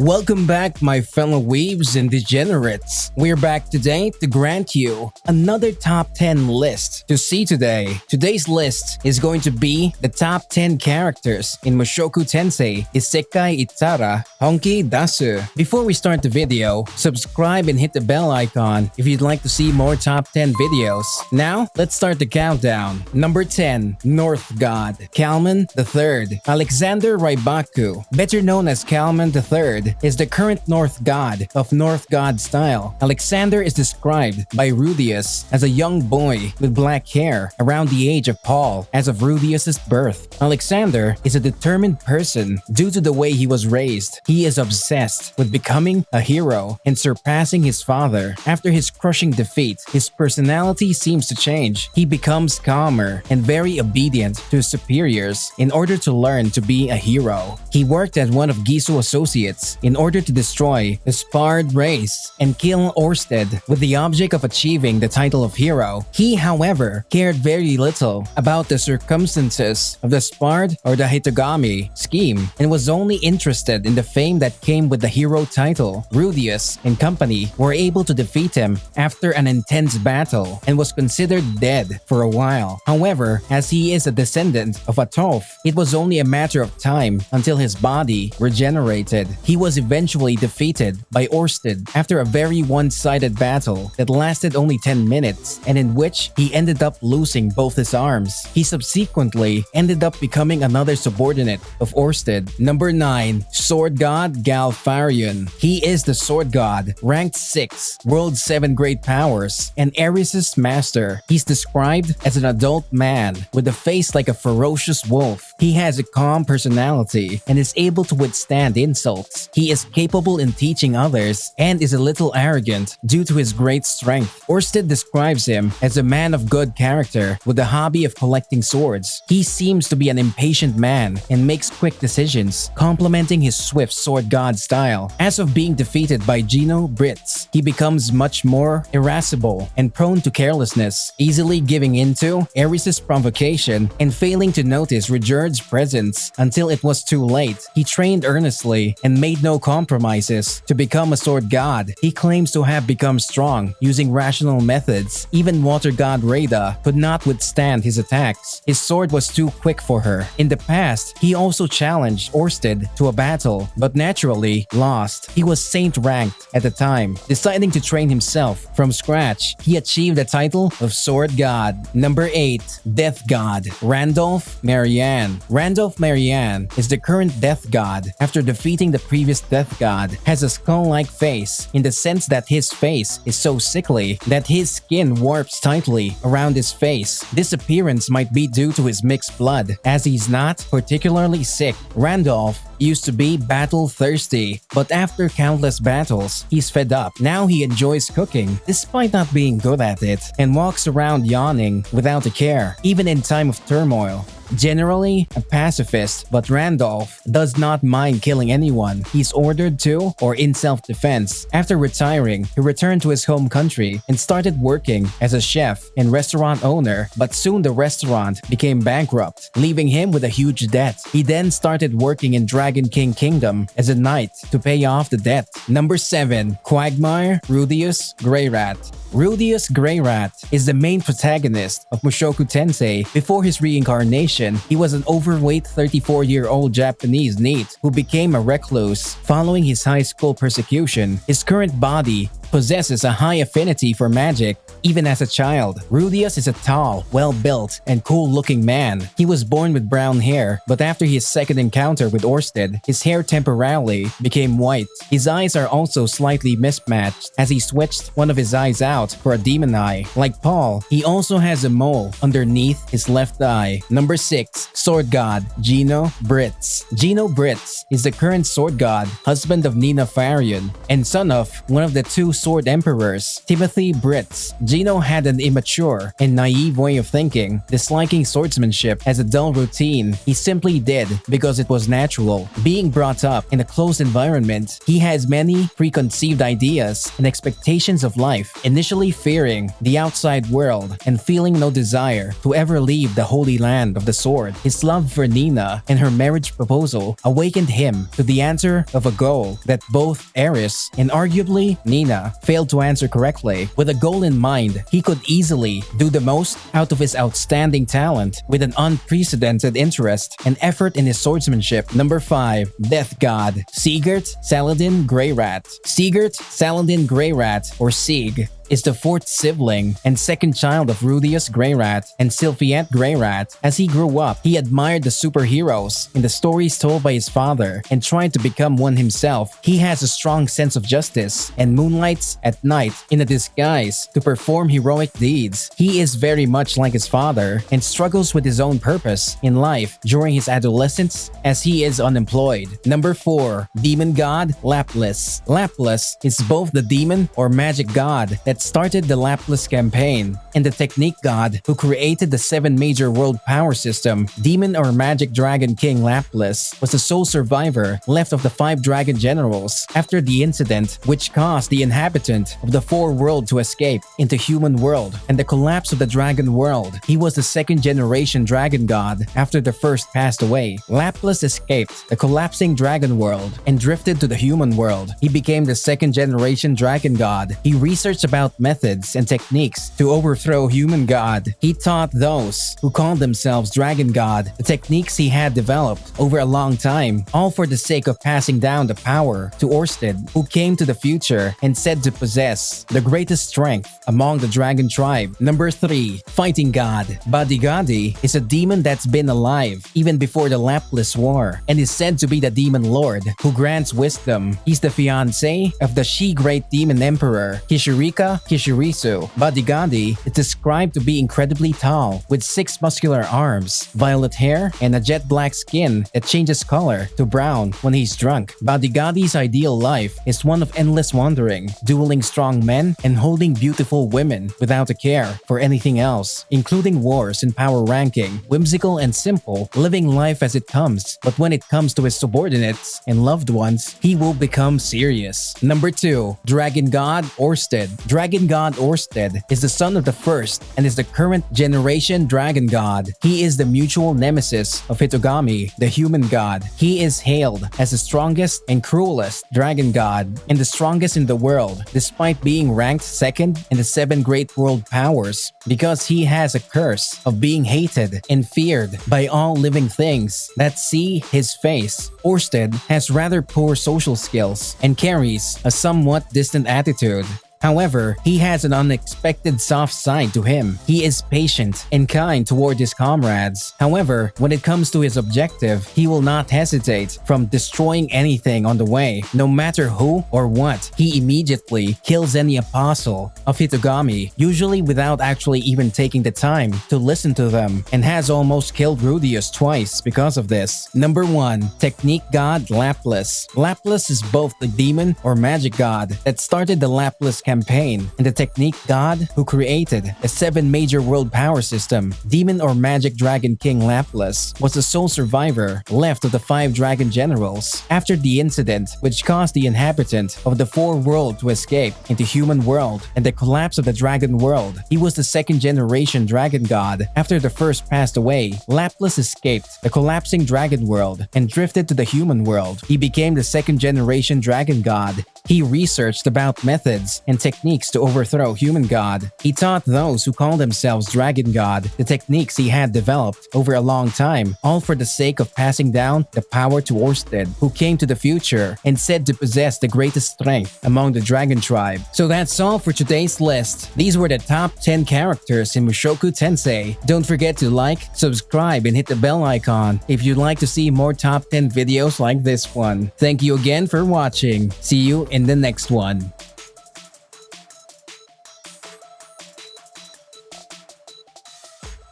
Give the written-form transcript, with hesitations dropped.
Welcome back, my fellow weebs and degenerates. We're back today to grant you another top 10 list to see today. Today's list is going to be the top 10 characters in Mushoku Tensei Isekai Ittara Honki Dasu. Before we start the video, subscribe and hit the bell icon if you'd like to see more top 10 videos. Now, let's start the countdown. Number 10, North God, Kalman III. Alexander Raibaku, better known as Kalman III, is the current North God of North God style. Alexander is described by Rudius as a young boy with black hair around the age of Paul as of Rudius's birth. Alexander is a determined person due to the way he was raised. He is obsessed with becoming a hero and surpassing his father. After his crushing defeat, his personality seems to change. He becomes calmer and very obedient to his superiors in order to learn to be a hero. He worked as one of Gisu associates in order to destroy the Spard race and kill Orsted with the object of achieving the title of hero. He, however, cared very little about the circumstances of the Spard or the Hitogami scheme and was only interested in the fame that came with the hero title. Rudius and company were able to defeat him after an intense battle and was considered dead for a while. However, as he is a descendant of Atolf, it was only a matter of time until his body regenerated. He was eventually defeated by Orsted after a very one-sided battle that lasted only 10 minutes and in which he ended up losing both his arms. He subsequently ended up becoming another subordinate of Orsted. Number 9, Sword God Galfarion. He is the Sword God, ranked 6, World's 7 Great Powers, and Ares' master. He's described as an adult man with a face like a ferocious wolf. He has a calm personality and is able to withstand insults. He is capable in teaching others and is a little arrogant due to his great strength. Orsted describes him as a man of good character with the hobby of collecting swords. He seems to be an impatient man and makes quick decisions, complementing his swift sword god style. As of being defeated by Gino Brits, he becomes much more irascible and prone to carelessness, easily giving into Ares' provocation and failing to notice Rejurd's presence until it was too late. He trained earnestly and made no compromises to become a sword god. He claims to have become strong using rational methods. Even water god Rada could not withstand his attacks. His sword was too quick for her. In the past, he also challenged Orsted to a battle, but naturally lost. He was saint ranked at the time. Deciding to train himself from scratch, he achieved the title of sword god. Number 8, Death God, Randolph Marianne. Randolph Marianne is the current death god after defeating the previous death god. Has a skull-like face in the sense that his face is so sickly that his skin warps tightly around his face. This appearance might be due to his mixed blood, as he's not particularly sick. Randolph used to be battle-thirsty, but after countless battles, he's fed up. Now he enjoys cooking, despite not being good at it, and walks around yawning without a care, even in time of turmoil. Generally a pacifist, but Randolph does not mind killing anyone he's ordered to or in self-defense. After retiring, he returned to his home country and started working as a chef and restaurant owner, but soon the restaurant became bankrupt, leaving him with a huge debt. He then started working in Dragon King Kingdom as a knight to pay off the debt. Number 7, Quagmire Rudius Greyrat. Rudius Greyrat is the main protagonist of Mushoku Tensei. Before his reincarnation, he was an overweight 34-year-old Japanese NEET who became a recluse following his high school persecution. His current body possesses a high affinity for magic, even as a child. Rudius is a tall, well-built, and cool-looking man. He was born with brown hair, but after his second encounter with Orsted, his hair temporarily became white. His eyes are also slightly mismatched, as he switched one of his eyes out for a demon eye. Like Paul, he also has a mole underneath his left eye. Number 6, Sword God Gino Brits. Gino Brits is the current sword god, husband of Nina Farion, and son of one of the two sword emperors, Timothy Britz. Gino had an immature and naive way of thinking, disliking swordsmanship as a dull routine he simply did because it was natural. Being brought up in a closed environment, he has many preconceived ideas and expectations of life, initially fearing the outside world and feeling no desire to ever leave the holy land of the sword. His love for Nina and her marriage proposal awakened him to the answer of a goal that both Rarest and arguably Nina failed to answer correctly. With a goal in mind, he could easily do the most out of his outstanding talent with an unprecedented interest and effort in his swordsmanship. Number 5. Death God. Sigurd Saladin Greyrat. Sigurd Saladin Greyrat, or Sig, is the fourth sibling and second child of Rudius Greyrat and Sylphiette Greyrat. As he grew up, he admired the superheroes in the stories told by his father and tried to become one himself. He has a strong sense of justice and moonlights at night in a disguise to perform heroic deeds. He is very much like his father and struggles with his own purpose in life during his adolescence as he is unemployed. Number 4. Demon God Laplace. Laplace is both the demon or magic god that started the Laplace campaign and the technique god who created the 7 major world power system. Demon or magic dragon king Laplace was the sole survivor left of the 5 dragon generals after the incident which caused the inhabitant of the 4 world to escape into human world and the collapse of the dragon world. He was the second generation dragon god after the first passed away. Laplace escaped the collapsing dragon world and drifted to the human world. He became the second generation dragon god. He researched about methods and techniques to overthrow human god. He taught those who called themselves dragon god the techniques he had developed over a long time, all for the sake of passing down the power to Orsted, who came to the future and said to possess the greatest strength among the dragon tribe. Number 3. Fighting God. Badigadi is a demon that's been alive even before the Laplace War and is said to be the demon lord who grants wisdom. He's the fiancé of the she-great demon emperor Kishirika Kishirisu. Badigadi is described to be incredibly tall with 6 muscular arms, violet hair, and a jet black skin that changes color to brown when he's drunk. Badigadi's ideal life is one of endless wandering, dueling strong men, and holding beautiful women without a care for anything else, including wars and power ranking. Whimsical and simple, living life as it comes, but when it comes to his subordinates and loved ones, he will become serious. Number 2. Dragon God Orsted. Dragon God Orsted is the son of the first and is the current generation dragon god. He is the mutual nemesis of Hitogami, the human god. He is hailed as the strongest and cruelest dragon god and the strongest in the world, despite being ranked second in the 7 great world powers, because he has a curse of being hated and feared by all living things that see his face. Orsted has rather poor social skills and carries a somewhat distant attitude. However, he has an unexpected soft side to him. He is patient and kind toward his comrades. However, when it comes to his objective, he will not hesitate from destroying anything on the way, no matter who or what. He immediately kills any apostle of Hitogami, usually without actually even taking the time to listen to them, and has almost killed Rudius twice because of this. Number 1. Technique God Laplace. Laplace is both the demon or magic god that started the Laplace campaign and the technique god who created the 7 major world power system. Demon or magic dragon king Laplace was the sole survivor left of the 5 dragon generals after the incident which caused the inhabitant of the 4 world to escape into human world and the collapse of the dragon world. He was the second generation dragon god after the first passed away. Laplace escaped the collapsing dragon world and drifted to the human world. He became the second generation dragon god. He researched about methods and techniques to overthrow human god. He taught those who call themselves dragon god the techniques he had developed over a long time, all for the sake of passing down the power to Orsted, who came to the future and said to possess the greatest strength among the dragon tribe. So that's all for today's list. These were the top 10 characters in Mushoku Tensei. Don't forget to like, subscribe, and hit the bell icon if you'd like to see more top 10 videos like this one. Thank you again for watching. See you in the next one.